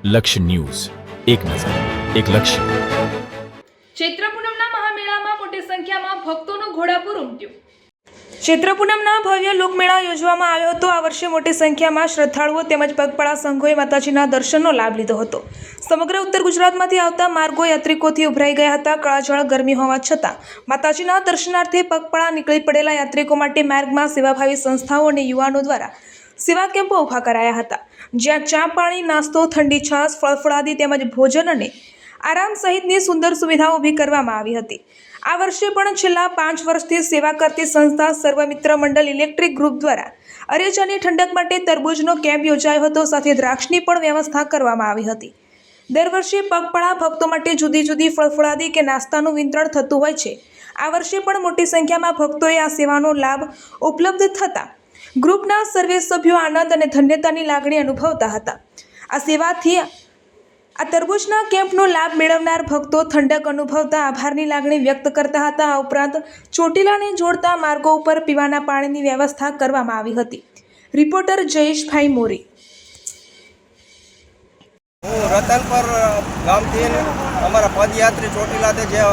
લક્ષ્ય ન્યૂઝ, એક નજર, એક લક્ષ્ય. ચૈત્ર પૂનમના મહામેળામાં મોટી સંખ્યામાં ભક્તોનું ઘોડાપુર ઉમટ્યું. ચૈત્ર પૂનમના ભવ્ય લોકમેળા યોજવામાં આવ્યો હતો. આ વર્ષે મોટી સંખ્યામાં શ્રદ્ધાળુઓ તેમજ પગપાળા સંઘોએ માતાજીના દર્શનનો લાભ લીધો હતો. સમગ્ર ઉત્તર ગુજરાતમાંથી આવતા માર્ગો યાત્રિકોથી ઉભરાઈ ગયા હતા. કાળઝાળ ગરમી હોવા છતાં માતાજીના દર્શનાર્થે પગપાળા નીકળી પડેલા યાત્રિકો માટે માર્ગમાં સેવાભાવી સંસ્થાઓ અને યુવાનો દ્વારા સેવા કેમ્પો ઊભા કરાયા હતા, જ્યાં ચા પાણી, નાસ્તો, ઠંડી છાશ, ફળફળાદી તેમજ ભોજન અને આરામ સહિતની સુંદર સુવિધાઓ ઊભી કરવામાં આવી હતી. આ વર્ષે પણ છેલ્લા 5 વર્ષથી સેવા કરતી સંસ્થા સર્વમિત્ર મંડળ ઇલેક્ટ્રિક ગ્રુપ દ્વારા અરેચાની ઠંડક માટે તરબૂચનો કેમ્પ યોજાયો હતો. સાથે દ્રાક્ષની પણ વ્યવસ્થા કરવામાં આવી હતી. દર વર્ષે પગપાળા ભક્તો માટે જુદી જુદી ફળફળાદી કે નાસ્તાનું વિતરણ થતું હોય છે. આ વર્ષે પણ મોટી સંખ્યામાં ભક્તોએ આ સેવાનો લાભ ઉપલબ્ધ થતાં ગ્રુપના સર્વે સભ્યો આનંદ અને ધન્યતાની લાગણી અનુભવતા હતા. આ સેવાથી આ તરબૂચના કેમ્પનો લાભ મેળવનાર ભક્તો ઠંડક અનુભવતા આભારની લાગણી વ્યક્ત કરતા હતા. આ ઉપરાંત ચોટીલાને જોડતા માર્ગો ઉપર પીવાના પાણીની વ્યવસ્થા કરવામાં આવી હતી. રિપોર્ટર જયેશભાઈ મોરી. હું રતનપર ગામથી અમારા પદયાત્રી ચોટીલાથી જે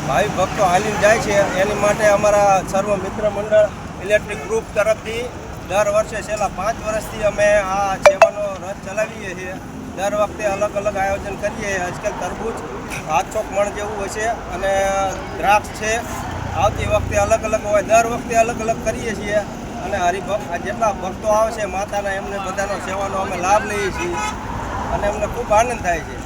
ભાવિ ભક્તો હાલીને જાય છે એની માટે અમારા સર્વ મિત્ર મંડળ ઇલેક્ટ્રિક ગ્રુપ તરફથી દર વર્ષે છેલ્લા 5 વર્ષથી અમે આ સેવાનો રથ ચલાવીએ છીએ. દર વખતે અલગ અલગ આયોજન કરીએ. આજકાલ તરબૂચ 700 મણ જેવું હોય છે અને દ્રાક્ષ છે. આવતી વખતે અલગ અલગ હોય, દર વખતે અલગ અલગ કરીએ છીએ અને હરિભક્ત જેટલા ભક્તો આવે છે માતાના એમને બધાનો સેવાનો અમે લાભ લઈએ છીએ અને અમને ખૂબ આનંદ થાય છે.